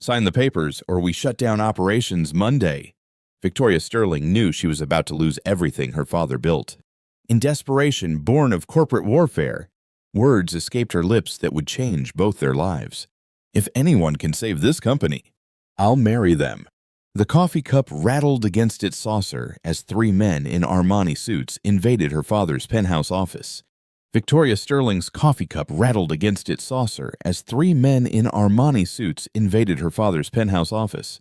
Sign the papers or we shut down operations Monday. Victoria Sterling knew she was about to lose everything her father built. In desperation born of corporate warfare, words escaped her lips that would change both their lives. If anyone can save this company, I'll marry them. The coffee cup rattled against its saucer as three men in Armani suits invaded her father's penthouse office. Victoria Sterling's coffee cup rattled against its saucer as three men in Armani suits invaded her father's penthouse office.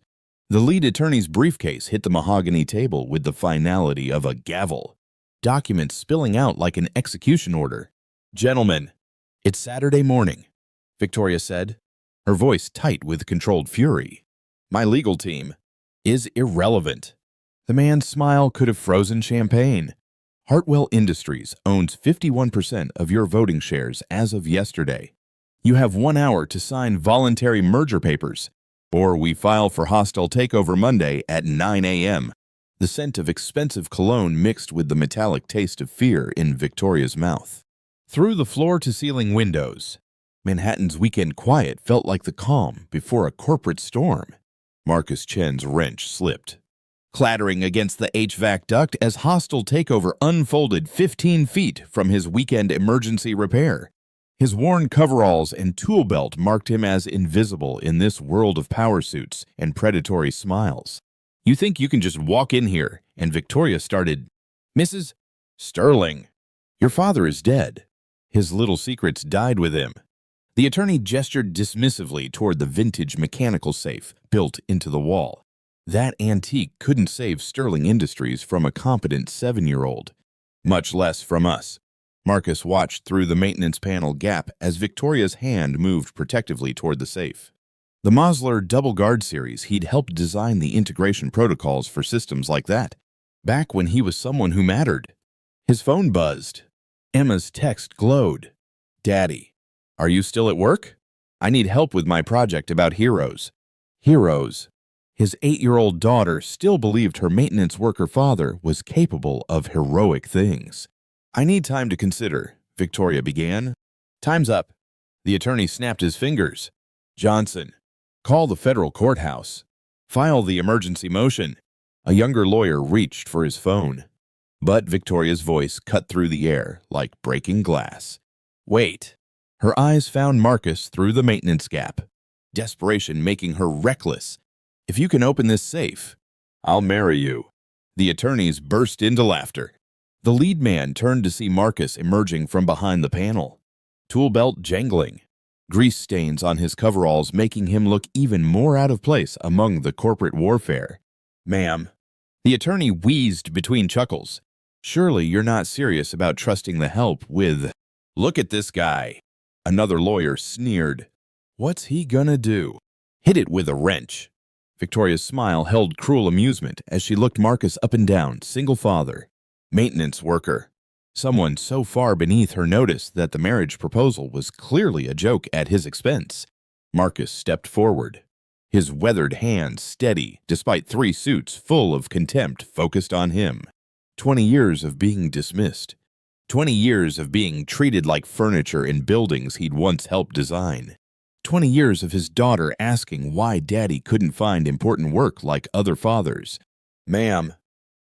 The lead attorney's briefcase hit the mahogany table with the finality of a gavel, documents spilling out like an execution order. "Gentlemen, it's Saturday morning," Victoria said, her voice tight with controlled fury. "My legal team is irrelevant." The man's smile could have frozen champagne. Hartwell Industries owns 51% of your voting shares as of yesterday. You have 1 hour to sign voluntary merger papers, or we file for hostile takeover Monday at 9 a.m. The scent of expensive cologne mixed with the metallic taste of fear in Victoria's mouth. Through the floor-to-ceiling windows, Manhattan's weekend quiet felt like the calm before a corporate storm. Marcus Chen's wrench slipped, clattering against the HVAC duct as hostile takeover unfolded 15 feet from his weekend emergency repair. His worn coveralls and tool belt marked him as invisible in this world of power suits and predatory smiles. "You think you can just walk in here?" And Victoria started, "Mrs. Sterling, your father is dead. His little secrets died with him." The attorney gestured dismissively toward the vintage mechanical safe built into the wall. That antique couldn't save Sterling Industries from a competent 7-year-old, much less from us. Marcus watched through the maintenance panel gap as Victoria's hand moved protectively toward the safe. The Mosler Double Guard series, he'd helped design the integration protocols for systems like that, back when he was someone who mattered. His phone buzzed. Emma's text glowed. "Daddy, are you still at work? I need help with my project about heroes." Heroes. His 8-year-old daughter still believed her maintenance worker father was capable of heroic things. "I need time to consider," Victoria began. "Time's up." The attorney snapped his fingers. "Johnson, call the federal courthouse. File the emergency motion." A younger lawyer reached for his phone, but Victoria's voice cut through the air like breaking glass. "Wait." Her eyes found Marcus through the maintenance gap, desperation making her reckless. "If you can open this safe, I'll marry you." The attorneys burst into laughter. The lead man turned to see Marcus emerging from behind the panel, tool belt jangling, grease stains on his coveralls making him look even more out of place among the corporate warfare. "Ma'am." The attorney wheezed between chuckles. "Surely you're not serious about trusting the help with—" "Look at this guy." Another lawyer sneered. "What's he gonna do? Hit it with a wrench." Victoria's smile held cruel amusement as she looked Marcus up and down, single father, maintenance worker, someone so far beneath her notice that the marriage proposal was clearly a joke at his expense. Marcus stepped forward, his weathered hands steady despite 3 suits full of contempt focused on him. 20 years of being dismissed. 20 years of being treated like furniture in buildings he'd once helped design. 20 years of his daughter asking why Daddy couldn't find important work like other fathers. "Ma'am,"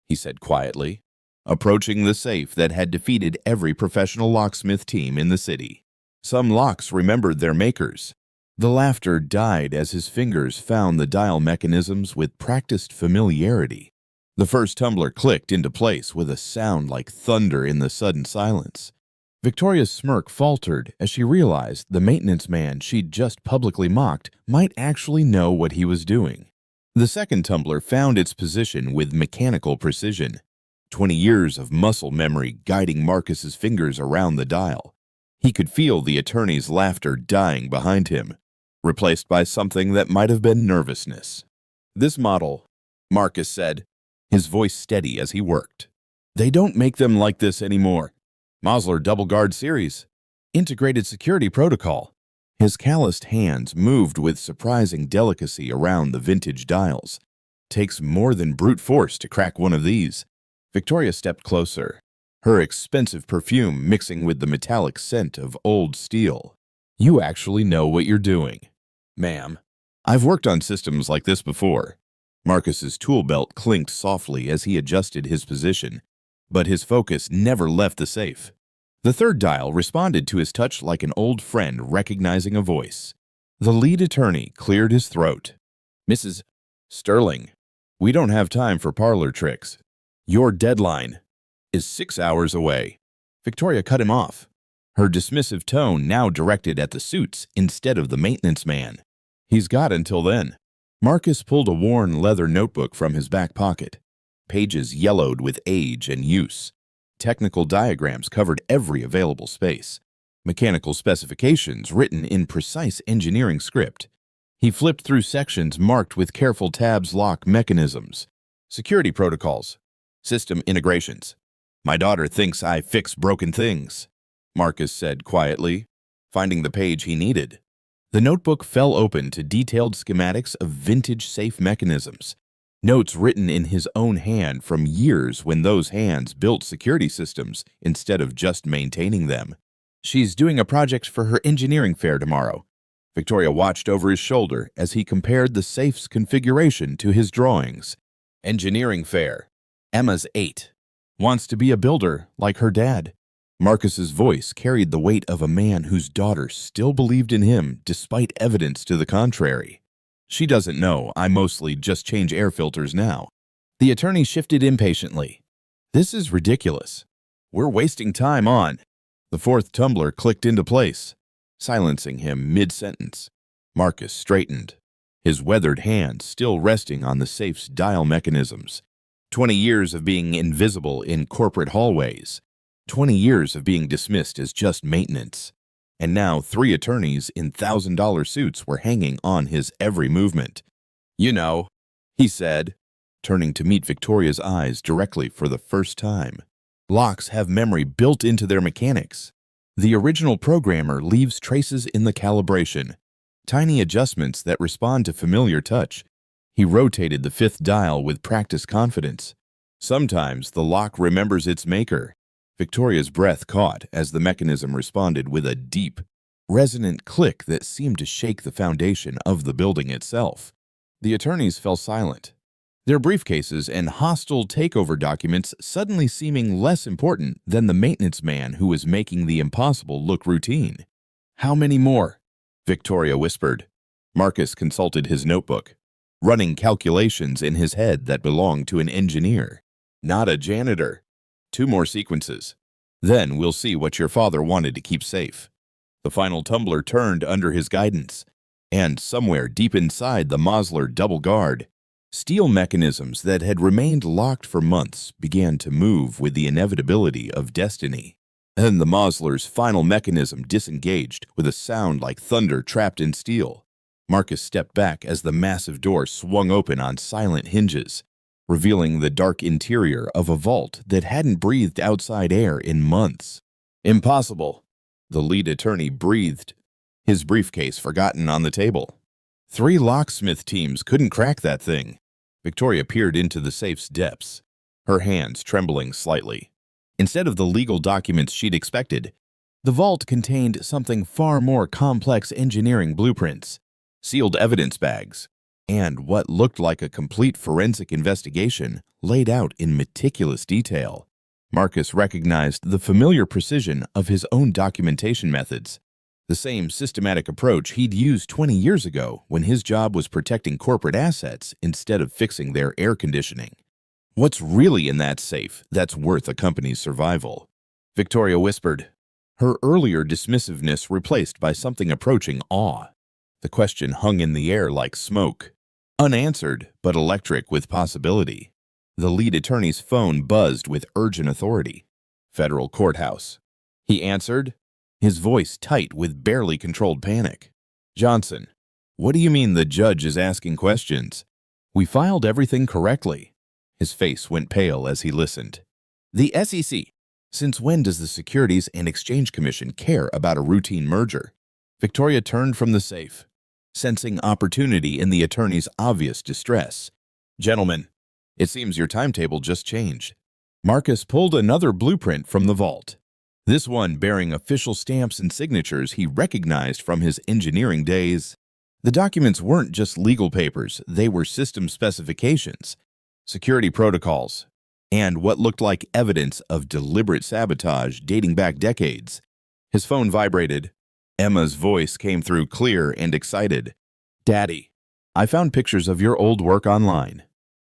he said quietly, approaching the safe that had defeated every professional locksmith team in the city. Some locks remembered their makers. The laughter died as his fingers found the dial mechanisms with practiced familiarity. The first tumbler clicked into place with a sound like thunder in the sudden silence. Victoria's smirk faltered as she realized the maintenance man she'd just publicly mocked might actually know what he was doing. The second tumbler found its position with mechanical precision. 20 years of muscle memory guiding Marcus's fingers around the dial. He could feel the attorney's laughter dying behind him, replaced by something that might have been nervousness. "This model," Marcus said, his voice steady as he worked. "They don't make them like this anymore. Mosler Double Guard series. Integrated security protocol." His calloused hands moved with surprising delicacy around the vintage dials. "Takes more than brute force to crack one of these." Victoria stepped closer, her expensive perfume mixing with the metallic scent of old steel. "You actually know what you're doing." "Ma'am, I've worked on systems like this before. Marcus's tool belt clinked softly as he adjusted his position, but his focus never left the safe. The third dial responded to his touch like an old friend recognizing a voice. The lead attorney cleared his throat. Mrs. Sterling, we don't have time for parlor tricks. Your deadline is 6 hours away. Victoria cut him off, her dismissive tone now directed at the suits instead of the maintenance man. He's got until then. Marcus pulled a worn leather notebook from his back pocket. Pages yellowed with age and use. Technical diagrams covered every available space. Mechanical specifications written in precise engineering script. He flipped through sections marked with careful tabs lock mechanisms, security protocols, system integrations. My daughter thinks I fix broken things, Marcus said quietly, finding the page he needed. The notebook fell open to detailed schematics of vintage safe mechanisms, notes written in his own hand from years when those hands built security systems instead of just maintaining them. She's doing a project for her engineering fair tomorrow. Victoria watched over his shoulder as he compared the safe's configuration to his drawings. Engineering fair. Emma's 8. Wants to be a builder like her dad. Marcus's voice carried the weight of a man whose daughter still believed in him despite evidence to the contrary. She doesn't know I mostly just change air filters now. The attorney shifted impatiently. This is ridiculous. We're wasting time on. The fourth tumbler clicked into place, silencing him mid-sentence. Marcus straightened, his weathered hands still resting on the safe's dial mechanisms. 20 years of being invisible in corporate hallways. 20 years of being dismissed as just maintenance. And now 3 attorneys in $1,000 suits were hanging on his every movement. You know, he said, turning to meet Victoria's eyes directly for the first time. Locks have memory built into their mechanics. The original programmer leaves traces in the calibration, tiny adjustments that respond to familiar touch. He rotated the 5th dial with practiced confidence. Sometimes the lock remembers its maker. Victoria's breath caught as the mechanism responded with a deep, resonant click that seemed to shake the foundation of the building itself. The attorneys fell silent, their briefcases and hostile takeover documents suddenly seeming less important than the maintenance man who was making the impossible look routine. How many more? Victoria whispered. Marcus consulted his notebook, running calculations in his head that belonged to an engineer, not a janitor. 2 more sequences. Then we'll see what your father wanted to keep safe. The final tumbler turned under his guidance, and somewhere deep inside the Mosler double guard, steel mechanisms that had remained locked for months began to move with the inevitability of destiny. And the Mosler's final mechanism disengaged with a sound like thunder trapped in steel. Marcus stepped back as the massive door swung open on silent hinges, revealing the dark interior of a vault that hadn't breathed outside air in months. Impossible, the lead attorney breathed, his briefcase forgotten on the table. 3 locksmith teams couldn't crack that thing. Victoria peered into the safe's depths, her hands trembling slightly. Instead of the legal documents she'd expected, the vault contained something far more complex: engineering blueprints, sealed evidence bags, and what looked like a complete forensic investigation laid out in meticulous detail. Marcus recognized the familiar precision of his own documentation methods, the same systematic approach he'd used 20 years ago when his job was protecting corporate assets instead of fixing their air conditioning. What's really in that safe that's worth a company's survival? Victoria whispered, her earlier dismissiveness replaced by something approaching awe. The question hung in the air like smoke, unanswered but electric with possibility. The lead attorney's phone buzzed with urgent authority. Federal courthouse. He answered, his voice tight with barely controlled panic. Johnson, what do you mean the judge is asking questions? We filed everything correctly. His face went pale as he listened. The SEC. Since when does the Securities and Exchange Commission care about a routine merger? Victoria turned from the safe, sensing opportunity in the attorney's obvious distress. Gentlemen, it seems your timetable just changed. Marcus pulled another blueprint from the vault, this one bearing official stamps and signatures he recognized from his engineering days. The documents weren't just legal papers, they were system specifications, security protocols, and what looked like evidence of deliberate sabotage dating back decades. His phone vibrated. Emma's voice came through clear and excited. "Daddy, I found pictures of your old work online.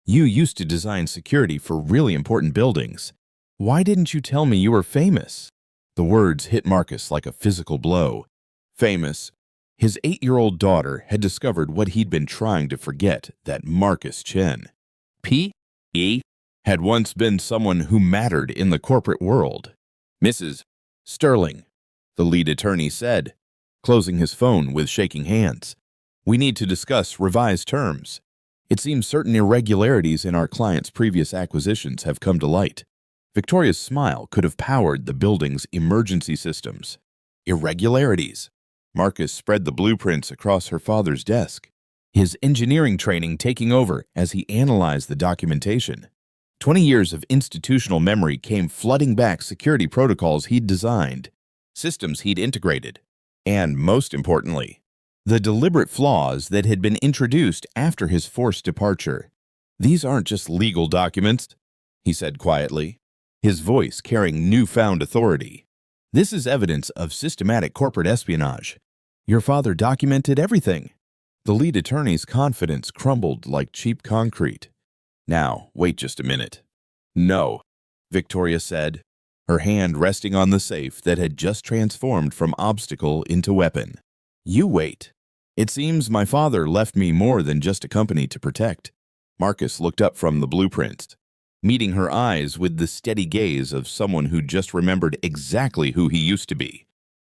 You used to design security for really important buildings. Why didn't you tell me you were famous?" The words hit Marcus like a physical blow. Famous. His 8-year-old daughter had discovered what he'd been trying to forget, that Marcus Chen, P.E., had once been someone who mattered in the corporate world. "Mrs. Sterling," the lead attorney said, closing his phone with shaking hands. "We need to discuss revised terms. It seems certain irregularities in our client's previous acquisitions have come to light." Victoria's smile could have powered the building's emergency systems. Irregularities. Marcus spread the blueprints across her father's desk, his engineering training taking over as he analyzed the documentation. 20 years of institutional memory came flooding back security protocols he'd designed, systems he'd integrated, and, most importantly, the deliberate flaws that had been introduced after his forced departure. "These aren't just legal documents," he said quietly, his voice carrying newfound authority. "This is evidence of systematic corporate espionage. Your father documented everything." The lead attorney's confidence crumbled like cheap concrete. "Now, wait just a minute." "No," Victoria said, her hand resting on the safe that had just transformed from obstacle into weapon. "You wait. It seems my father left me more than just a company to protect." Marcus looked up from the blueprints, meeting her eyes with the steady gaze of someone who just remembered exactly who he used to be.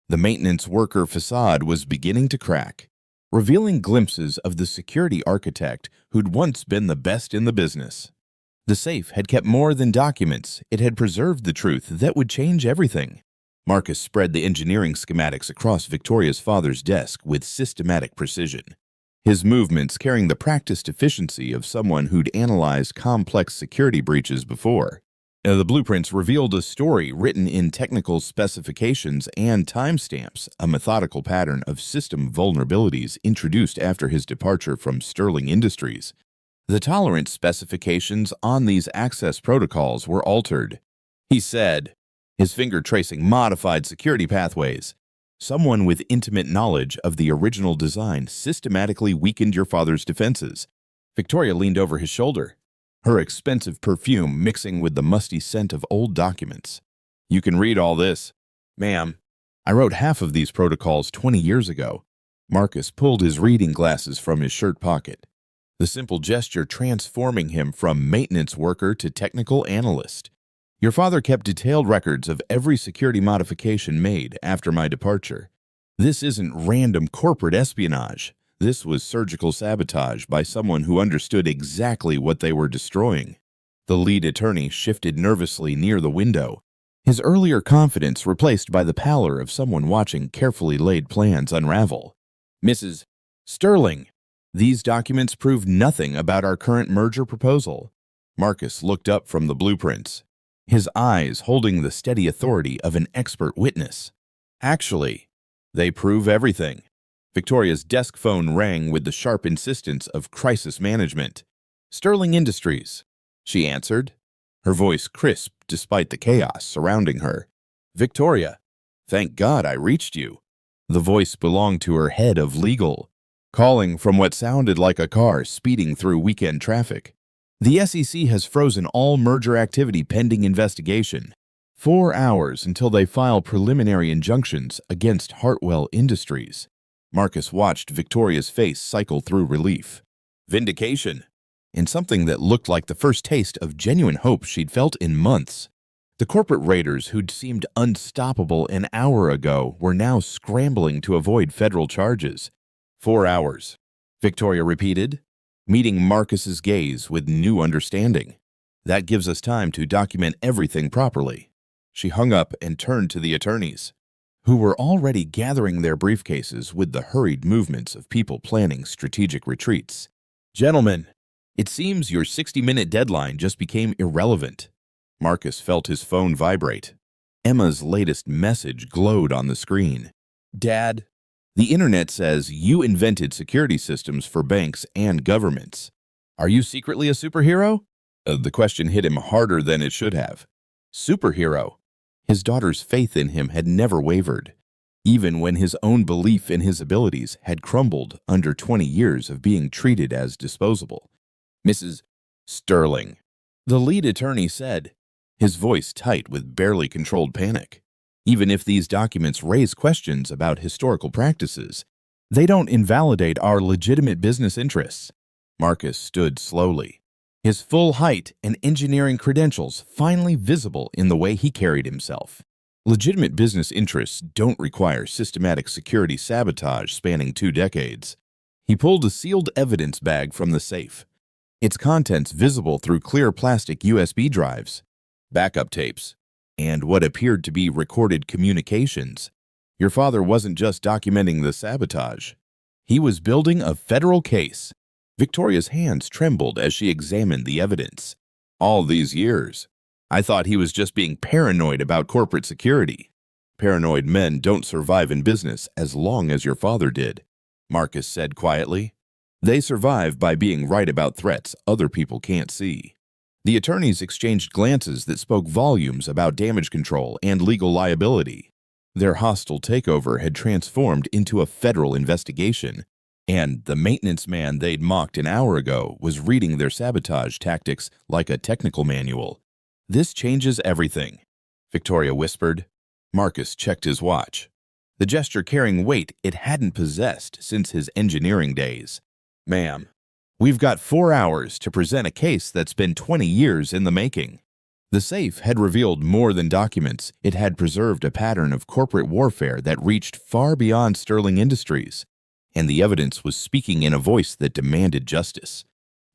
The maintenance worker facade was beginning to crack, revealing glimpses of the security architect who'd once been the best in the business. The safe had kept more than documents, it had preserved the truth that would change everything. Marcus spread the engineering schematics across Victoria's father's desk with systematic precision, his movements carrying the practiced efficiency of someone who'd analyzed complex security breaches before. The blueprints revealed a story written in technical specifications and timestamps, a methodical pattern of system vulnerabilities introduced after his departure from Sterling Industries. The tolerance specifications on these access protocols were altered, he said, his finger tracing modified security pathways. "Someone with intimate knowledge of the original design systematically weakened your father's defenses." Victoria leaned over his shoulder, her expensive perfume mixing with the musty scent of old documents. "You can read all this." "Ma'am, I wrote half of these protocols 20 years ago." Marcus pulled his reading glasses from his shirt pocket, the simple gesture transforming him from maintenance worker to technical analyst. "Your father kept detailed records of every security modification made after my departure. This isn't random corporate espionage. This was surgical sabotage by someone who understood exactly what they were destroying." The lead attorney shifted nervously near the window, his earlier confidence replaced by the pallor of someone watching carefully laid plans unravel. "Mrs. Sterling, these documents prove nothing about our current merger proposal." Marcus looked up from the blueprints, his eyes holding the steady authority of an expert witness. "Actually, they prove everything." Victoria's desk phone rang with the sharp insistence of crisis management. "Sterling Industries," she answered, her voice crisp despite the chaos surrounding her. "Victoria, thank God I reached you." The voice belonged to her head of legal, calling from what sounded like a car speeding through weekend traffic. "The SEC has frozen all merger activity pending investigation. 4 hours until they file preliminary injunctions against Hartwell Industries." Marcus watched Victoria's face cycle through relief, vindication, and something that looked like the first taste of genuine hope she'd felt in months. The corporate raiders who'd seemed unstoppable an hour ago were now scrambling to avoid federal charges. 4 hours, Victoria repeated, meeting Marcus's gaze with new understanding. "That gives us time to document everything properly." She hung up and turned to the attorneys, who were already gathering their briefcases with the hurried movements of people planning strategic retreats. "Gentlemen, it seems your 60-minute deadline just became irrelevant." Marcus felt his phone vibrate. Emma's latest message glowed on the screen. "Dad, The internet says you invented security systems for banks and governments. Are you secretly a superhero? The question hit him harder than it should have. Superhero. His daughter's faith in him had never wavered, even when his own belief in his abilities had crumbled under 20 years of being treated as disposable. Mrs. Sterling, the lead attorney said, his voice tight with barely controlled panic. Even if these documents raise questions about historical practices, they don't invalidate our legitimate business interests. Marcus stood slowly, his full height and engineering credentials finally visible in the way he carried himself. Legitimate business interests don't require systematic security sabotage spanning 2 decades. He pulled a sealed evidence bag from the safe, its contents visible through clear plastic USB drives, backup tapes, and what appeared to be recorded communications. Your father wasn't just documenting the sabotage. He was building a federal case. Victoria's hands trembled as she examined the evidence. All these years, I thought he was just being paranoid about corporate security. Paranoid men don't survive in business as long as your father did, Marcus said quietly. They survive by being right about threats other people can't see. The attorneys exchanged glances that spoke volumes about damage control and legal liability. Their hostile takeover had transformed into a federal investigation, and the maintenance man they'd mocked an hour ago was reading their sabotage tactics like a technical manual. This changes everything, Victoria whispered. Marcus checked his watch, the gesture carrying weight it hadn't possessed since his engineering days. Ma'am, we've got 4 hours to present a case that's been 20 years in the making. The safe had revealed more than documents. It had preserved a pattern of corporate warfare that reached far beyond Sterling Industries, and the evidence was speaking in a voice that demanded justice.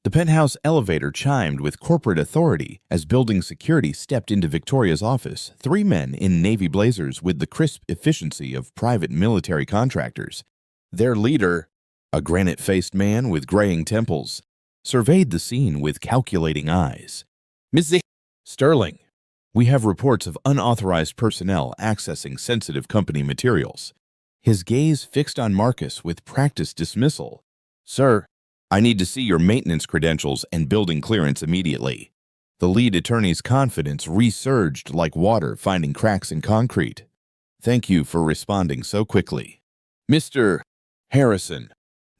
The penthouse elevator chimed with corporate authority as building security stepped into Victoria's office, 3 men in navy blazers with the crisp efficiency of private military contractors. Their leader, a granite-faced man with graying temples, surveyed the scene with calculating eyes. Ms. Sterling, we have reports of unauthorized personnel accessing sensitive company materials. His gaze fixed on Marcus with practiced dismissal. Sir, I need to see your maintenance credentials and building clearance immediately. The lead attorney's confidence resurged like water finding cracks in concrete. Thank you for responding so quickly. Mr. Harrison,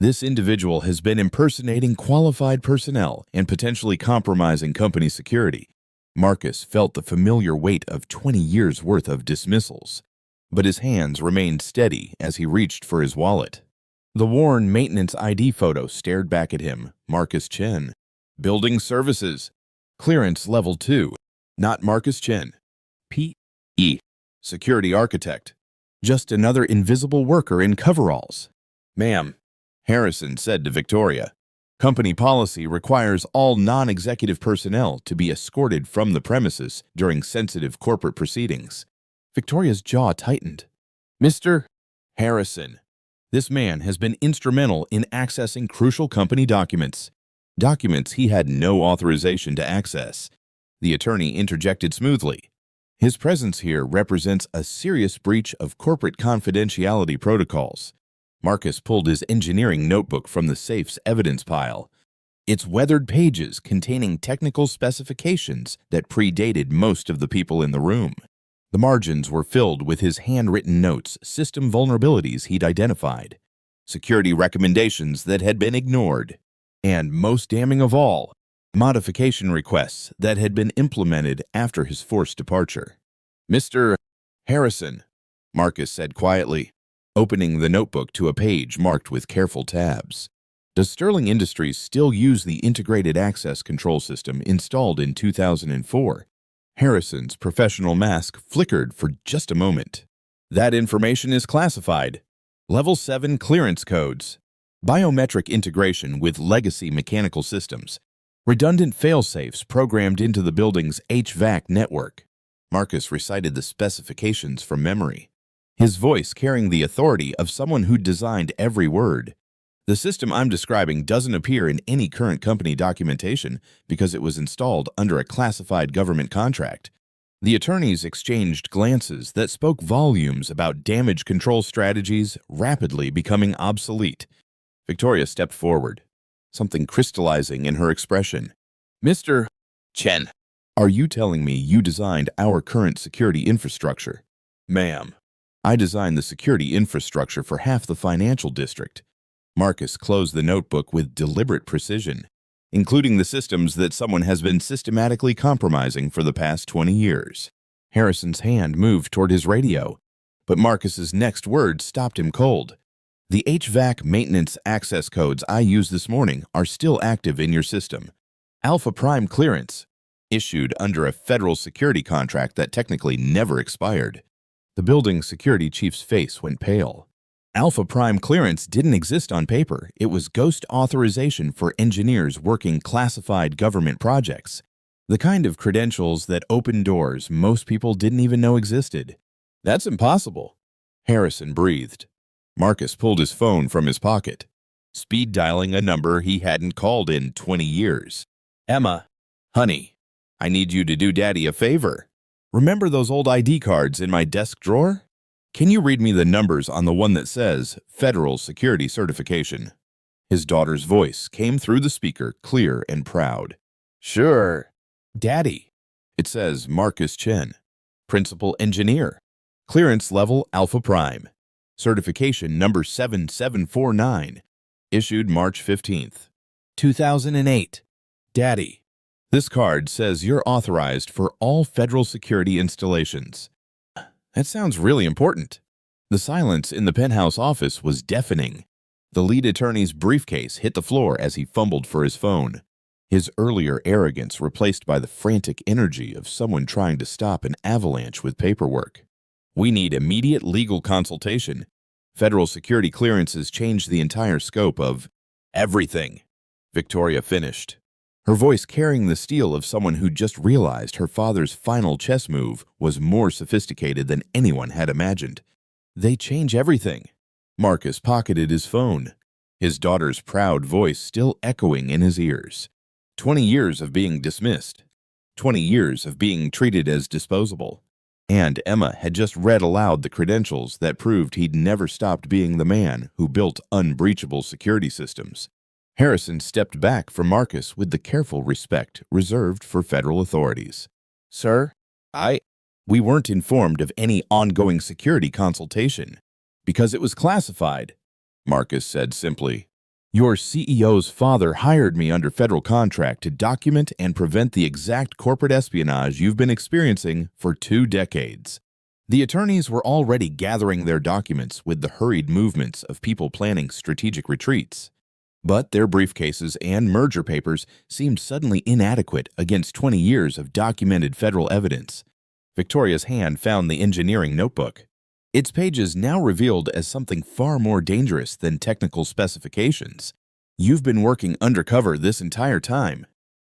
this individual has been impersonating qualified personnel and potentially compromising company security. Marcus felt the familiar weight of 20 years' worth of dismissals, but his hands remained steady as he reached for his wallet. The worn maintenance ID photo stared back at him. Marcus Chen. Building Services. Clearance Level 2. Not Marcus Chen. P.E. Security Architect. Just another invisible worker in coveralls. Ma'am, Harrison said to Victoria, company policy requires all non-executive personnel to be escorted from the premises during sensitive corporate proceedings. Victoria's jaw tightened. Mr. Harrison, this man has been instrumental in accessing crucial company documents he had no authorization to access. The attorney interjected smoothly. His presence here represents a serious breach of corporate confidentiality protocols. Marcus pulled his engineering notebook from the safe's evidence pile, its weathered pages containing technical specifications that predated most of the people in the room. The margins were filled with his handwritten notes, system vulnerabilities he'd identified, security recommendations that had been ignored, and, most damning of all, modification requests that had been implemented after his forced departure. Mr. Harrison, Marcus said quietly, opening the notebook to a page marked with careful tabs. Does Sterling Industries still use the integrated access control system installed in 2004? Harrison's professional mask flickered for just a moment. That information is classified. Level 7 clearance codes. Biometric integration with legacy mechanical systems. Redundant failsafes programmed into the building's HVAC network. Marcus recited the specifications from memory, his voice carrying the authority of someone who'd designed every word. The system I'm describing doesn't appear in any current company documentation because it was installed under a classified government contract. The attorneys exchanged glances that spoke volumes about damage control strategies rapidly becoming obsolete. Victoria stepped forward, something crystallizing in her expression. Mr. Chen, are you telling me you designed our current security infrastructure? Ma'am, I designed the security infrastructure for half the financial district. Marcus closed the notebook with deliberate precision, including the systems that someone has been systematically compromising for the past 20 years. Harrison's hand moved toward his radio, but Marcus's next words stopped him cold. The HVAC maintenance access codes I used this morning are still active in your system. Alpha Prime clearance, issued under a federal security contract that technically never expired. The building security chief's face went pale. Alpha Prime clearance didn't exist on paper. It was ghost authorization for engineers working classified government projects, the kind of credentials that opened doors most people didn't even know existed. That's impossible, Harrison breathed. Marcus pulled his phone from his pocket, speed dialing a number he hadn't called in 20 years. Emma, honey, I need you to do Daddy a favor. Remember those old ID cards in my desk drawer? Can you read me the numbers on the one that says Federal Security Certification? His daughter's voice came through the speaker, clear and proud. Sure. Daddy. It says Marcus Chen, Principal Engineer, Clearance Level Alpha Prime, Certification Number 7749, issued March 15th, 2008. Daddy. This card says you're authorized for all federal security installations. That sounds really important. The silence in the penthouse office was deafening. The lead attorney's briefcase hit the floor as he fumbled for his phone, his earlier arrogance replaced by the frantic energy of someone trying to stop an avalanche with paperwork. We need immediate legal consultation. Federal security clearances change the entire scope of everything, Victoria finished, her voice carrying the steel of someone who just realized her father's final chess move was more sophisticated than anyone had imagined. They change everything. Marcus pocketed his phone, his daughter's proud voice still echoing in his ears. 20 years of being dismissed. 20 years of being treated as disposable. And Emma had just read aloud the credentials that proved he'd never stopped being the man who built unbreachable security systems. Harrison stepped back from Marcus with the careful respect reserved for federal authorities. Sir, we weren't informed of any ongoing security consultation because it was classified, Marcus said simply. Your CEO's father hired me under federal contract to document and prevent the exact corporate espionage you've been experiencing for 2 decades. The attorneys were already gathering their documents with the hurried movements of people planning strategic retreats. But their briefcases and merger papers seemed suddenly inadequate against 20 years of documented federal evidence. Victoria's hand found the engineering notebook, its pages now revealed as something far more dangerous than technical specifications. You've been working undercover this entire time.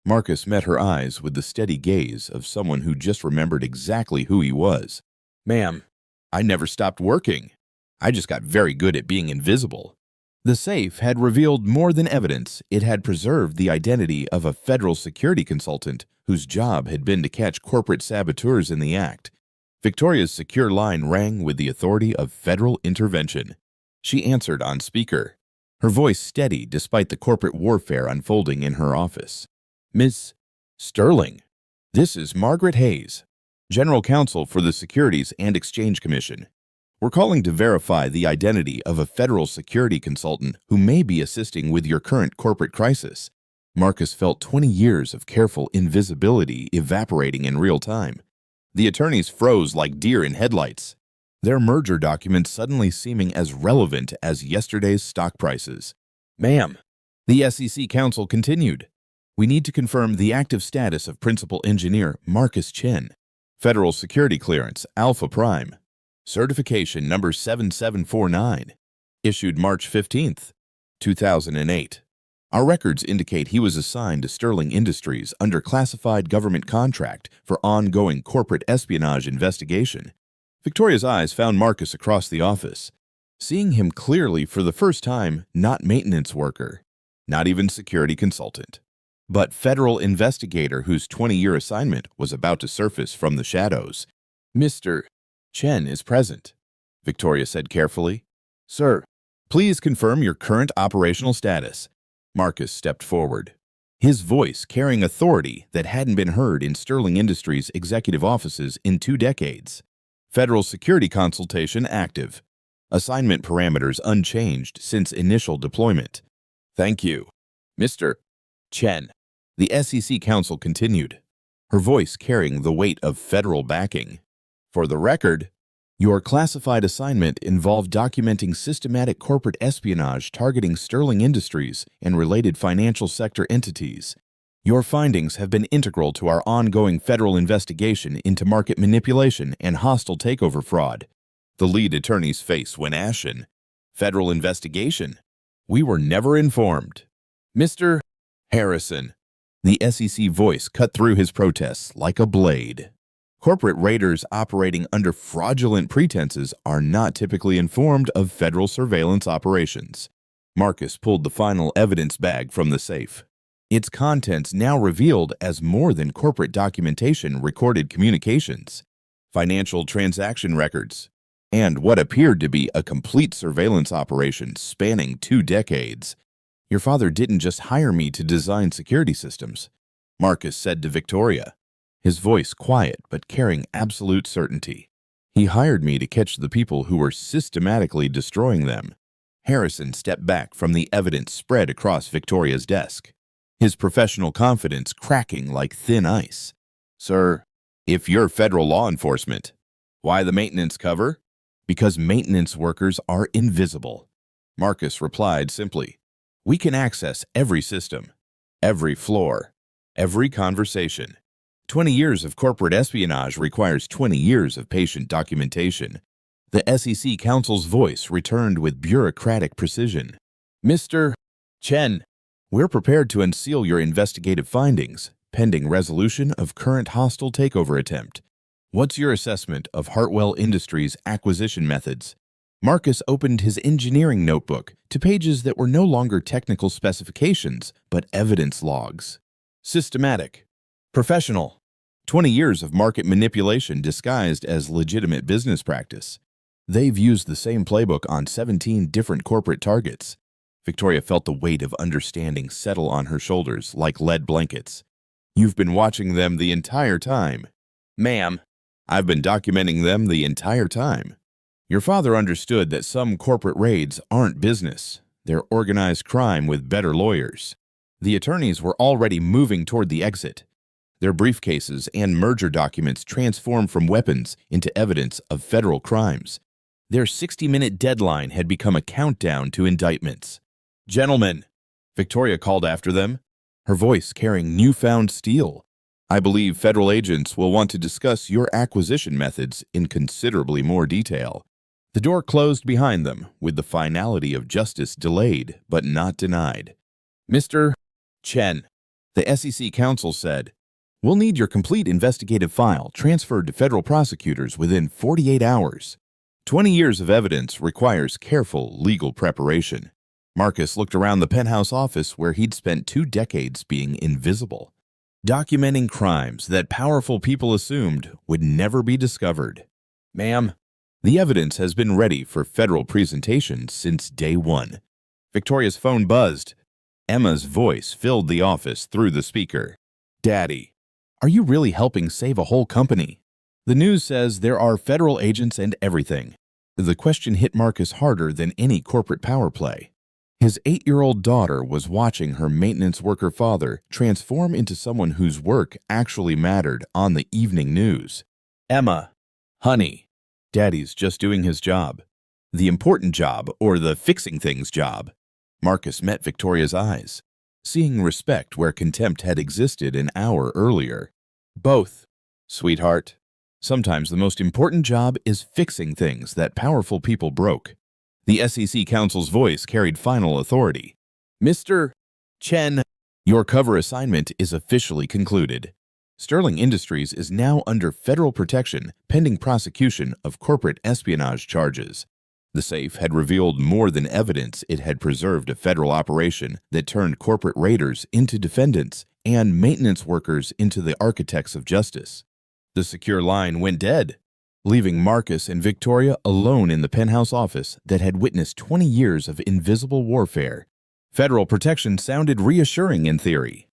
Marcus met her eyes with the steady gaze of someone who just remembered exactly who he was. Ma'am, I never stopped working. I just got very good at being invisible. The safe had revealed more than evidence. It had preserved the identity of a federal security consultant whose job had been to catch corporate saboteurs in the act. Victoria's secure line rang with the authority of federal intervention. She answered on speaker, her voice steady despite the corporate warfare unfolding in her office. Miss Sterling, this is Margaret Hayes, General Counsel for the Securities and Exchange Commission. We're calling to verify the identity of a federal security consultant who may be assisting with your current corporate crisis. Marcus felt 20 years of careful invisibility evaporating in real time. The attorneys froze like deer in headlights, their merger documents suddenly seeming as relevant as yesterday's stock prices. Ma'am, the SEC counsel continued. We need to confirm the active status of Principal Engineer Marcus Chen. Federal Security Clearance Alpha Prime. Certification Number 7749. Issued March 15th, 2008. Our records indicate he was assigned to Sterling Industries under classified government contract for ongoing corporate espionage investigation. Victoria's eyes found Marcus across the office, seeing him clearly for the first time, not maintenance worker, not even security consultant. but federal investigator whose 20-year assignment was about to surface from the shadows. Mr. Chen is present, Victoria said carefully. Sir, please confirm your current operational status. Marcus stepped forward, his voice carrying authority that hadn't been heard in Sterling Industries' executive offices in 2 decades. Federal security consultation active. Assignment parameters unchanged since initial deployment. Thank you, Mr. Chen. The SEC counsel continued, her voice carrying the weight of federal backing. For the record, your classified assignment involved documenting systematic corporate espionage targeting Sterling Industries and related financial sector entities. Your findings have been integral to our ongoing federal investigation into market manipulation and hostile takeover fraud. The lead attorney's face went ashen. Federal investigation? We were never informed. Mr. Harrison. The SEC voice cut through his protests like a blade. Corporate raiders operating under fraudulent pretenses are not typically informed of federal surveillance operations. Marcus pulled the final evidence bag from the safe. Its contents now revealed as more than corporate documentation recorded communications, financial transaction records, and what appeared to be a complete surveillance operation spanning 2 decades. Your father didn't just hire me to design security systems, Marcus said to Victoria, his voice quiet but carrying absolute certainty. He hired me to catch the people who were systematically destroying them. Harrison stepped back from the evidence spread across Victoria's desk, his professional confidence cracking like thin ice. Sir, if you're federal law enforcement, why the maintenance cover? Because maintenance workers are invisible. Marcus replied simply, we can access every system, every floor, every conversation. 20 years of corporate espionage requires 20 years of patient documentation. The SEC counsel's voice returned with bureaucratic precision. Mr. Chen, we're prepared to unseal your investigative findings, pending resolution of current hostile takeover attempt. What's your assessment of Hartwell Industries' acquisition methods? Marcus opened his engineering notebook to pages that were no longer technical specifications, but evidence logs. Systematic. Professional. 20 years of market manipulation disguised as legitimate business practice. They've used the same playbook on 17 different corporate targets. Victoria felt the weight of understanding settle on her shoulders like lead blankets. You've been watching them the entire time. Ma'am, I've been documenting them the entire time. Your father understood that some corporate raids aren't business. They're organized crime with better lawyers. The attorneys were already moving toward the exit. Their briefcases and merger documents transformed from weapons into evidence of federal crimes. Their 60-minute deadline had become a countdown to indictments. Gentlemen, Victoria called after them, her voice carrying newfound steel. I believe federal agents will want to discuss your acquisition methods in considerably more detail. The door closed behind them, with the finality of justice delayed but not denied. Mr. Chen, the SEC counsel said, we'll need your complete investigative file transferred to federal prosecutors within 48 hours. 20 years of evidence requires careful legal preparation. Marcus looked around the penthouse office where he'd spent 2 decades being invisible, documenting crimes that powerful people assumed would never be discovered. Ma'am, the evidence has been ready for federal presentation since day 1. Victoria's phone buzzed. Emma's voice filled the office through the speaker. Daddy, are you really helping save a whole company? The news says there are federal agents and everything. The question hit Marcus harder than any corporate power play. His 8-year-old daughter was watching her maintenance worker father transform into someone whose work actually mattered on the evening news. Emma, honey, Daddy's just doing his job. The important job, or the fixing things job. Marcus met Victoria's eyes, seeing respect where contempt had existed an hour earlier. Both, sweetheart. Sometimes the most important job is fixing things that powerful people broke. The SEC counsel's voice carried final authority. Mr. Chen, your cover assignment is officially concluded. Sterling Industries is now under federal protection pending prosecution of corporate espionage charges. The safe had revealed more than evidence. It had preserved a federal operation that turned corporate raiders into defendants and maintenance workers into the architects of justice. The secure line went dead, leaving Marcus and Victoria alone in the penthouse office that had witnessed 20 years of invisible warfare. Federal protection sounded reassuring in theory,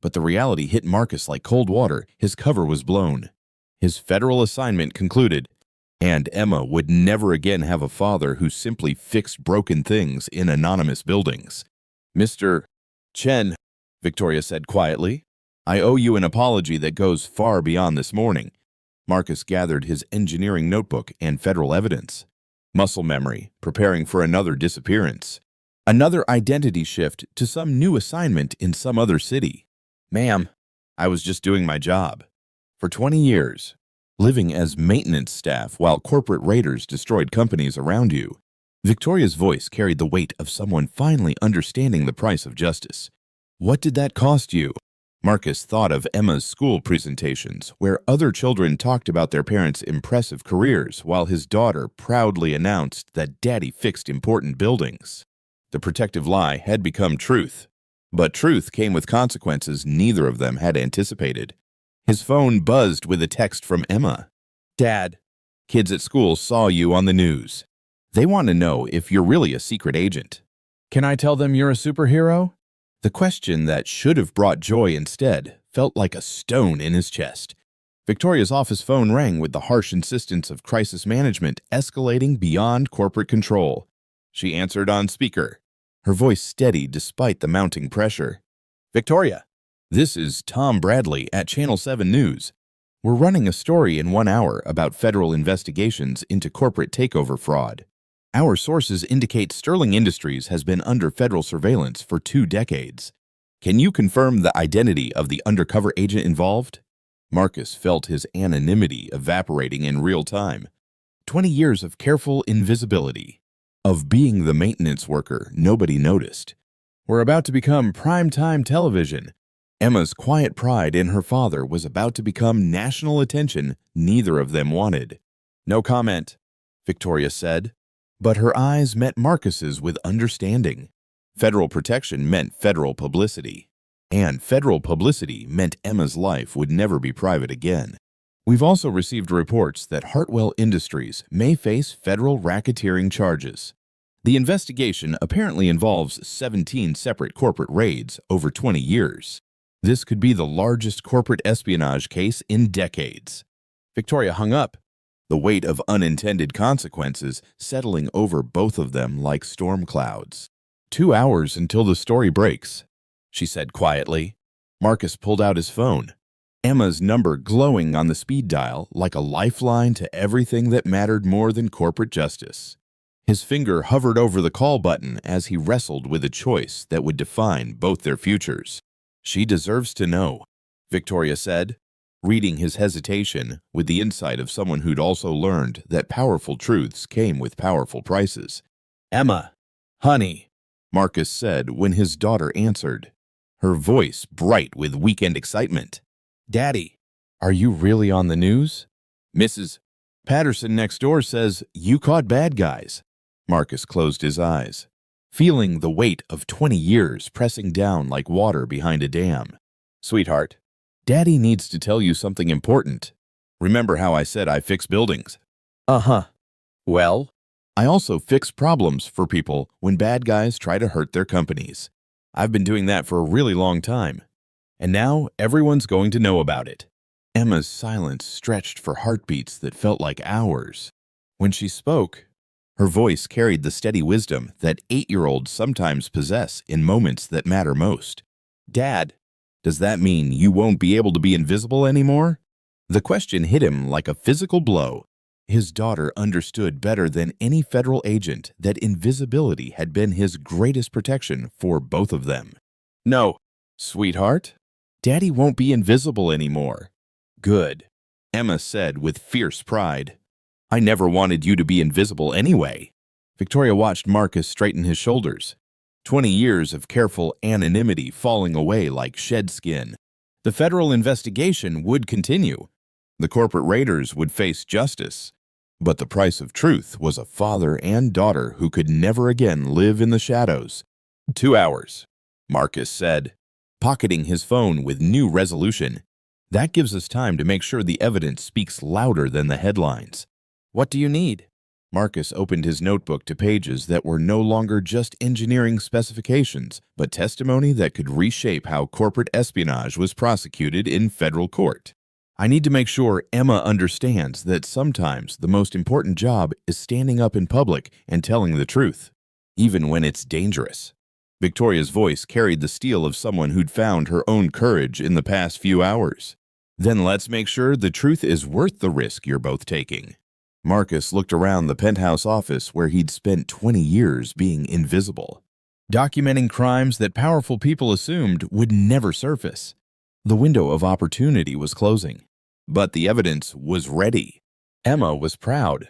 but the reality hit Marcus like cold water. His cover was blown. His federal assignment concluded, and Emma would never again have a father who simply fixed broken things in anonymous buildings. "Mr. Chen," Victoria said quietly, "I owe you an apology that goes far beyond this morning." Marcus gathered his engineering notebook and federal evidence. Muscle memory, preparing for another disappearance. Another identity shift to some new assignment in some other city. "Ma'am, I was just doing my job." For 20 years, living as maintenance staff while corporate raiders destroyed companies around you. Victoria's voice carried the weight of someone finally understanding the price of justice. "What did that cost you?" Marcus thought of Emma's school presentations, where other children talked about their parents' impressive careers while his daughter proudly announced that Daddy fixed important buildings. The protective lie had become truth, but truth came with consequences neither of them had anticipated. His phone buzzed with a text from Emma. "Dad, kids at school saw you on the news. They want to know if you're really a secret agent. Can I tell them you're a superhero?" The question that should have brought joy instead felt like a stone in his chest. Victoria's office phone rang with the harsh insistence of crisis management escalating beyond corporate control. She answered on speaker, her voice steady despite the mounting pressure. "Victoria, this is Tom Bradley at Channel 7 News. We're running a story in 1 hour about federal investigations into corporate takeover fraud. Our sources indicate Sterling Industries has been under federal surveillance for 2 decades. Can you confirm the identity of the undercover agent involved?" Marcus felt his anonymity evaporating in real time. 20 years of careful invisibility, of being the maintenance worker nobody noticed. We're about to become primetime television. Emma's quiet pride in her father was about to become national attention neither of them wanted. "No comment," Victoria said. But her eyes met Marcus's with understanding. Federal protection meant federal publicity. And federal publicity meant Emma's life would never be private again. "We've also received reports that Hartwell Industries may face federal racketeering charges. The investigation apparently involves 17 separate corporate raids over 20 years. This could be the largest corporate espionage case in decades." Victoria hung up, the weight of unintended consequences settling over both of them like storm clouds. 2 hours until the story breaks," she said quietly. Marcus pulled out his phone, Emma's number glowing on the speed dial like a lifeline to everything that mattered more than corporate justice. His finger hovered over the call button as he wrestled with a choice that would define both their futures. "She deserves to know," Victoria said, reading his hesitation with the insight of someone who'd also learned that powerful truths came with powerful prices. "Emma, honey," Marcus said when his daughter answered, her voice bright with weekend excitement. "Daddy, are you really on the news? Mrs. Patterson next door says you caught bad guys." Marcus closed his eyes, feeling the weight of 20 years pressing down like water behind a dam. "Sweetheart, Daddy needs to tell you something important. Remember how I said I fix buildings?" "Uh-huh. Well, I also fix problems for people when bad guys try to hurt their companies. I've been doing that for a really long time. And now everyone's going to know about it." Emma's silence stretched for heartbeats that felt like hours. When she spoke, her voice carried the steady wisdom that 8-year-olds sometimes possess in moments that matter most. "Dad, does that mean you won't be able to be invisible anymore?" The question hit him like a physical blow. His daughter understood better than any federal agent that invisibility had been his greatest protection for both of them. "No, sweetheart, Daddy won't be invisible anymore." "Good," Emma said with fierce pride. "I never wanted you to be invisible anyway." Victoria watched Marcus straighten his shoulders. 20 years of careful anonymity falling away like shed skin. The federal investigation would continue. The corporate raiders would face justice. But the price of truth was a father and daughter who could never again live in the shadows. 2 hours, Marcus said. pocketing his phone with new resolution. That gives us time to make sure the evidence speaks louder than the headlines. What do you need? Marcus opened his notebook to pages that were no longer just engineering specifications, but testimony that could reshape how corporate espionage was prosecuted in federal court. I need to make sure Emma understands that sometimes the most important job is standing up in public and telling the truth, even when it's dangerous. Victoria's voice carried the steel of someone who'd found her own courage in the past few hours. Then let's make sure the truth is worth the risk you're both taking. Marcus looked around the penthouse office where he'd spent 20 years being invisible, documenting crimes that powerful people assumed would never surface. The window of opportunity was closing, but the evidence was ready. Emma was proud,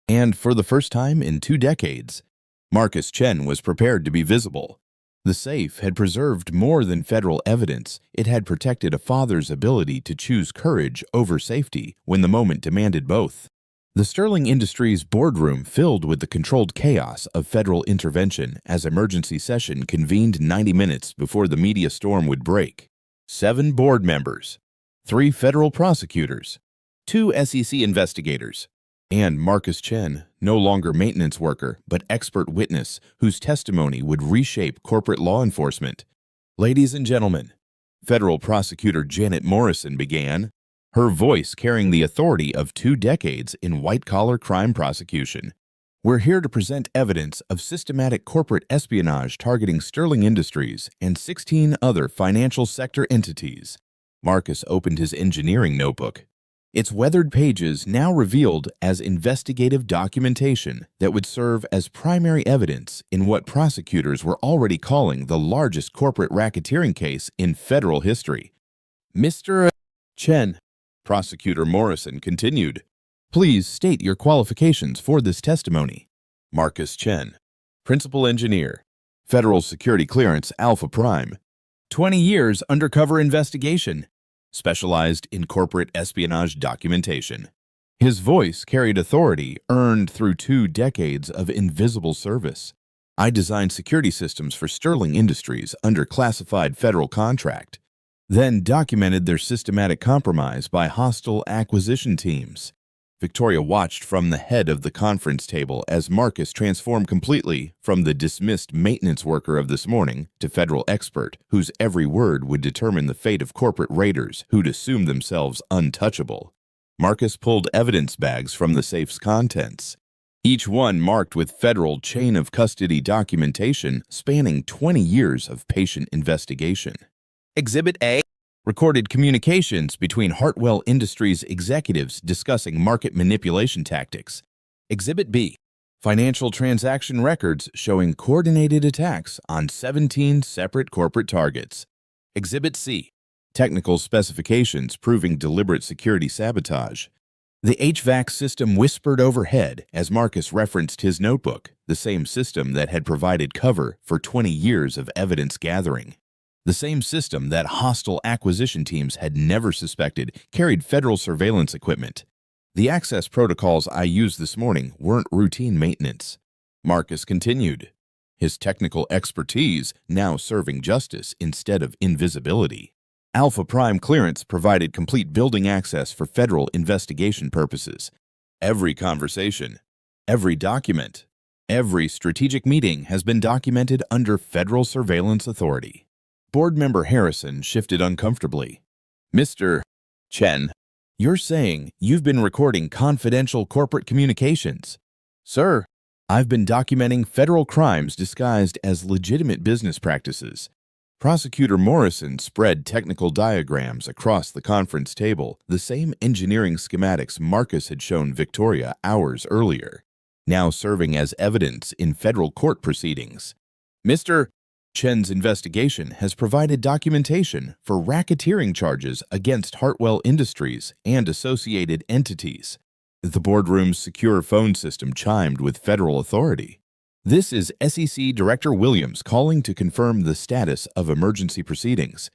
and for the first time in 2 decades, Marcus Chen was prepared to be visible. The safe had preserved more than federal evidence. It had protected a father's ability to choose courage over safety when the moment demanded both. The Sterling Industries boardroom filled with the controlled chaos of federal intervention as emergency session convened 90 minutes before the media storm would break. 7 board members, 3 federal prosecutors, 2 SEC investigators, and Marcus Chen, no longer maintenance worker but expert witness whose testimony would reshape corporate law enforcement. Ladies and gentlemen, Federal Prosecutor Janet Morrison began, her voice carrying the authority of 2 decades in white-collar crime prosecution. We're here to present evidence of systematic corporate espionage targeting Sterling Industries and 16 other financial sector entities. Marcus opened his engineering notebook. Its weathered pages now revealed as investigative documentation that would serve as primary evidence in what prosecutors were already calling the largest corporate racketeering case in federal history. Mr. Chen, Prosecutor Morrison continued, please state your qualifications for this testimony. Marcus Chen, Principal Engineer, Federal Security Clearance Alpha Prime, 20 years undercover investigation, specialized in corporate espionage documentation. His voice carried authority earned through 2 decades of invisible service. I designed security systems for Sterling Industries under classified federal contract, then documented their systematic compromise by hostile acquisition teams. Victoria watched from the head of the conference table as Marcus transformed completely from the dismissed maintenance worker of this morning to federal expert whose every word would determine the fate of corporate raiders who'd assumed themselves untouchable. Marcus pulled evidence bags from the safe's contents, each one marked with federal chain of custody documentation spanning 20 years of patient investigation. Exhibit A, recorded communications between Hartwell Industries executives discussing market manipulation tactics. Exhibit B, financial transaction records showing coordinated attacks on 17 separate corporate targets. Exhibit C, technical specifications proving deliberate security sabotage. The HVAC system whispered overhead as Marcus referenced his notebook, the same system that had provided cover for 20 years of evidence gathering. The same system that hostile acquisition teams had never suspected carried federal surveillance equipment. The access protocols I used this morning weren't routine maintenance. Marcus continued, his technical expertise now serving justice instead of invisibility. Alpha Prime clearance provided complete building access for federal investigation purposes. Every conversation, every document, every strategic meeting has been documented under federal surveillance authority. Board member Harrison shifted uncomfortably. Mr. Chen, you're saying you've been recording confidential corporate communications? Sir, I've been documenting federal crimes disguised as legitimate business practices. Prosecutor Morrison spread technical diagrams across the conference table, the same engineering schematics Marcus had shown Victoria hours earlier, now serving as evidence in federal court proceedings. Mr. Chen's investigation has provided documentation for racketeering charges against Hartwell Industries and associated entities. The boardroom's secure phone system chimed with federal authority. This is SEC Director Williams calling to confirm the status of emergency proceedings.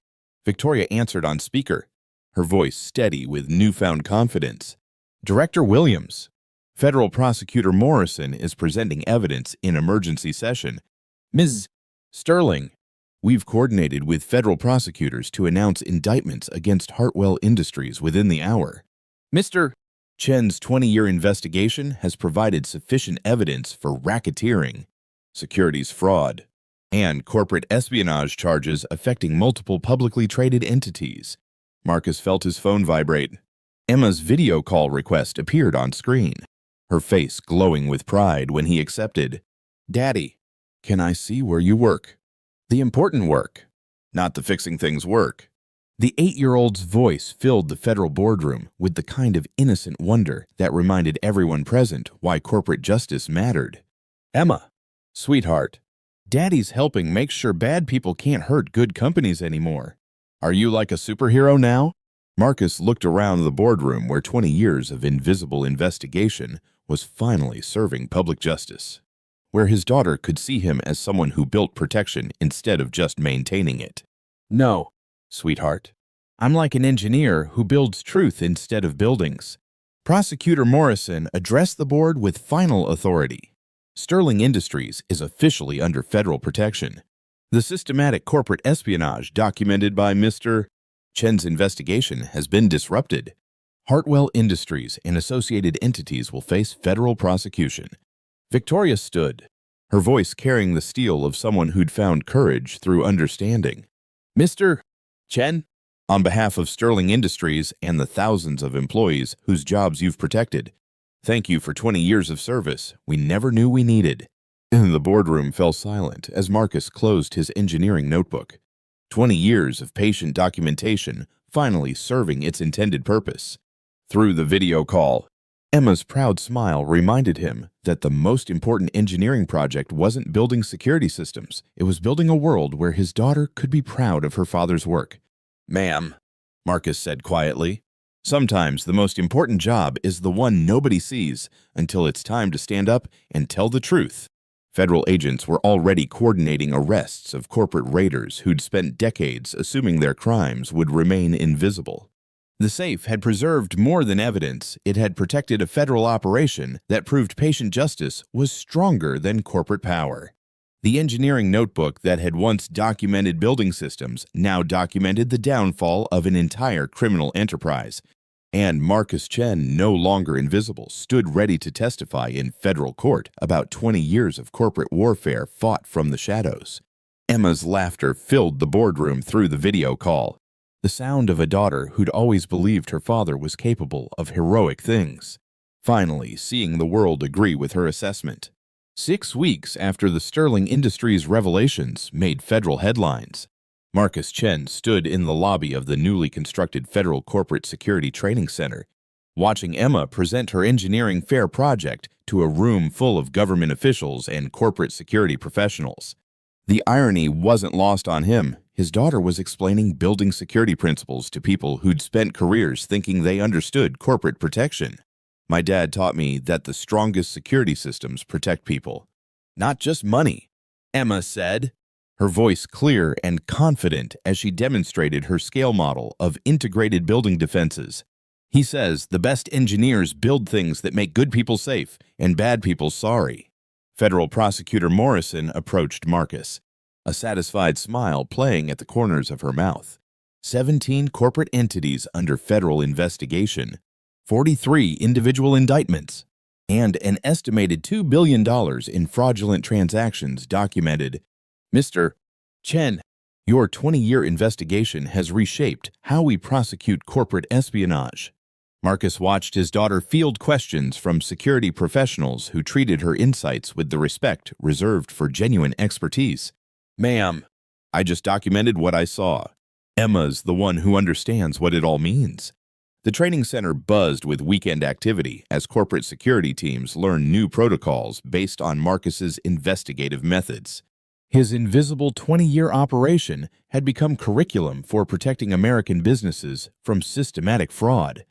Victoria answered on speaker, her voice steady with newfound confidence. Director Williams, Federal Prosecutor Morrison is presenting evidence in emergency session. Ms. Sterling, We've coordinated with federal prosecutors to announce indictments against Hartwell Industries within the hour. Mr. Chen's 20-year investigation has provided sufficient evidence for racketeering, securities fraud, and corporate espionage charges affecting multiple publicly traded entities. Marcus felt his phone vibrate. Emma's video call request appeared on screen, her face glowing with pride when he accepted. "Daddy, can I see where you work? The important work, not the fixing things work." The 8-year-old's voice filled the federal boardroom with the kind of innocent wonder that reminded everyone present why corporate justice mattered. "Emma, sweetheart, Daddy's helping make sure bad people can't hurt good companies anymore. Are you like a superhero now?" Marcus looked around the boardroom where 20 years of invisible investigation was finally serving public justice, where his daughter could see him as someone who built protection instead of just maintaining it. "No, sweetheart. I'm like an engineer who builds truth instead of buildings." Prosecutor Morrison addressed the board with final authority. Sterling Industries is officially under federal protection. The systematic corporate espionage documented by Mr. Chen's investigation has been disrupted. Hartwell Industries and associated entities will face federal prosecution. Victoria stood, her voice carrying the steel of someone who'd found courage through understanding. "Mr. Chen, on behalf of Sterling Industries and the thousands of employees whose jobs you've protected, thank you for 20 years of service we never knew we needed." The boardroom fell silent as Marcus closed his engineering notebook. 20 years of patient documentation finally serving its intended purpose. Through the video call, Emma's proud smile reminded him that the most important engineering project wasn't building security systems. It was building a world where his daughter could be proud of her father's work. "Ma'am," Marcus said quietly, "sometimes the most important job is the one nobody sees until it's time to stand up and tell the truth." Federal agents were already coordinating arrests of corporate raiders who'd spent decades assuming their crimes would remain invisible. The safe had preserved more than evidence. It had protected a federal operation that proved patient justice was stronger than corporate power. The engineering notebook that had once documented building systems now documented the downfall of an entire criminal enterprise. And Marcus Chen, no longer invisible, stood ready to testify in federal court about 20 years of corporate warfare fought from the shadows. Emma's laughter filled the boardroom through the video call, the sound of a daughter who'd always believed her father was capable of heroic things, finally seeing the world agree with her assessment. 6 weeks after the Sterling Industries revelations made federal headlines, Marcus Chen stood in the lobby of the newly constructed Federal Corporate Security Training Center, watching Emma present her engineering fair project to a room full of government officials and corporate security professionals. The irony wasn't lost on him. His daughter was explaining building security principles to people who'd spent careers thinking they understood corporate protection. "My dad taught me that the strongest security systems protect people, not just money," Emma said, her voice clear and confident as she demonstrated her scale model of integrated building defenses. "He says the best engineers build things that make good people safe and bad people sorry." Federal Prosecutor Morrison approached Marcus, a satisfied smile playing at the corners of her mouth. 17 corporate entities under federal investigation, 43 individual indictments, and an estimated $2 billion in fraudulent transactions documented. "Mr. Chen, your 20-year investigation has reshaped how we prosecute corporate espionage." Marcus watched his daughter field questions from security professionals who treated her insights with the respect reserved for genuine expertise. "Ma'am, I just documented what I saw. Emma's the one who understands what it all means." The training center buzzed with weekend activity as corporate security teams learned new protocols based on Marcus's investigative methods. His invisible 20-year operation had become curriculum for protecting American businesses from systematic fraud.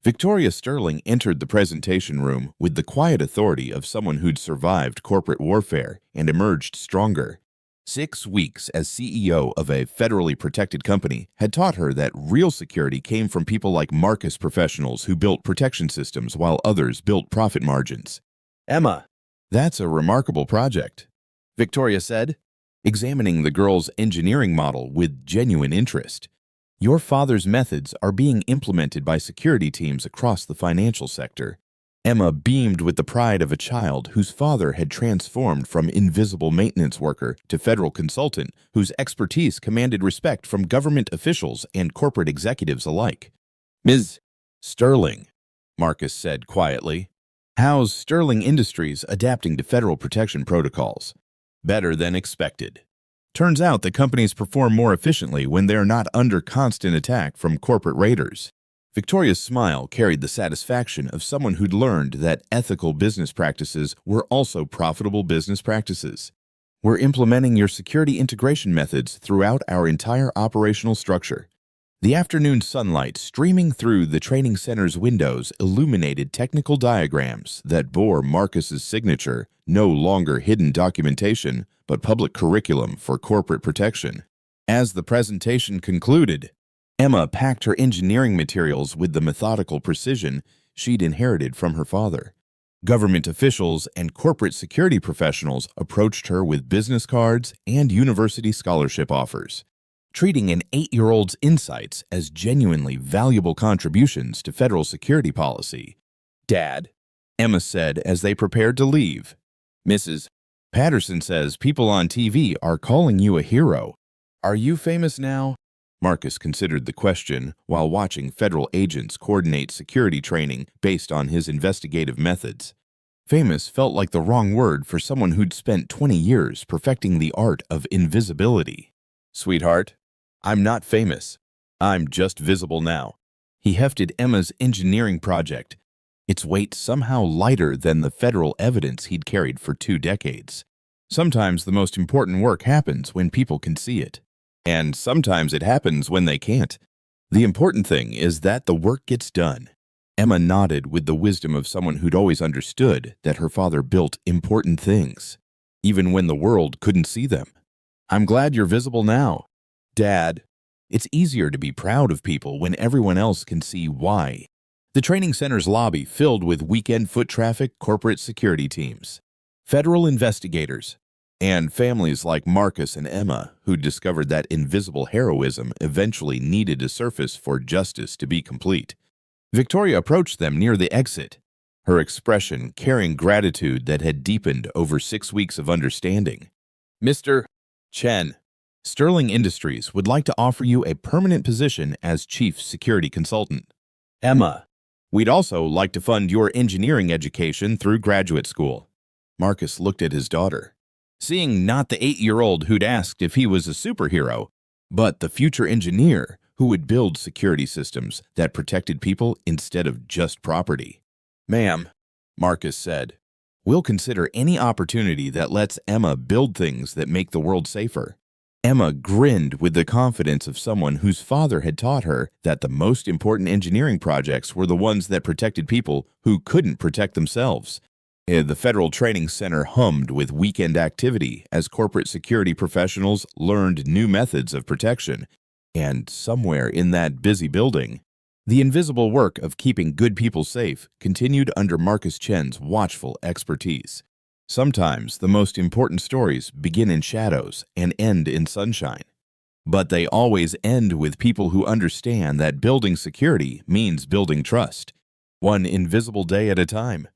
Victoria Sterling entered the presentation room with the quiet authority of someone who'd survived corporate warfare and emerged stronger. 6 weeks as CEO of a federally protected company had taught her that real security came from people like Marcus professionals who built protection systems while others built profit margins. "Emma, that's a remarkable project," Victoria said. examining the girl's engineering model with genuine interest. Your father's methods are being implemented by security teams across the financial sector. Emma beamed with the pride of a child whose father had transformed from invisible maintenance worker to federal consultant whose expertise commanded respect from government officials and corporate executives alike. "Ms. Sterling," Marcus said quietly. "How's Sterling Industries adapting to federal protection protocols?" "Better than expected. Turns out that companies perform more efficiently when they are not under constant attack from corporate raiders." Victoria's smile carried the satisfaction of someone who'd learned that ethical business practices were also profitable business practices. "We're implementing your security integration methods throughout our entire operational structure." The afternoon sunlight streaming through the training center's windows illuminated technical diagrams that bore Marcus's signature, no longer hidden documentation, but public curriculum for corporate protection. As the presentation concluded, Emma packed her engineering materials with the methodical precision she'd inherited from her father. Government officials and corporate security professionals approached her with business cards and university scholarship offers, treating an 8-year-old's insights as genuinely valuable contributions to federal security policy. "Dad," Emma said as they prepared to leave, "Mrs. Patterson says people on TV are calling you a hero. Are you famous now?" Marcus considered the question while watching federal agents coordinate security training based on his investigative methods. Famous felt like the wrong word for someone who'd spent 20 years perfecting the art of invisibility. "Sweetheart, I'm not famous. I'm just visible now." He hefted Emma's engineering project, its weight somehow lighter than the federal evidence he'd carried for 2 decades. Sometimes the most important work happens when people can see it. And sometimes it happens when they can't. The important thing is that the work gets done. Emma nodded with the wisdom of someone who'd always understood that her father built important things, even when the world couldn't see them. "I'm glad you're visible now, Dad. It's easier to be proud of people when everyone else can see why." The training center's lobby filled with weekend foot traffic corporate security teams, federal investigators, and families like Marcus and Emma who discovered that invisible heroism eventually needed to surface for justice to be complete. Victoria approached them near the exit, her expression carrying gratitude that had deepened over 6 weeks of understanding. "Mr. Chen, Sterling Industries would like to offer you a permanent position as Chief Security Consultant. Emma, we'd also like to fund your engineering education through graduate school." Marcus looked at his daughter, seeing not the 8-year-old who'd asked if he was a superhero, but the future engineer who would build security systems that protected people instead of just property. "Ma'am," Marcus said, "we'll consider any opportunity that lets Emma build things that make the world safer." Emma grinned with the confidence of someone whose father had taught her that the most important engineering projects were the ones that protected people who couldn't protect themselves. The Federal Training Center hummed with weekend activity as corporate security professionals learned new methods of protection. And somewhere in that busy building, the invisible work of keeping good people safe continued under Marcus Chen's watchful expertise. Sometimes the most important stories begin in shadows and end in sunshine. But they always end with people who understand that building security means building trust, one invisible day at a time.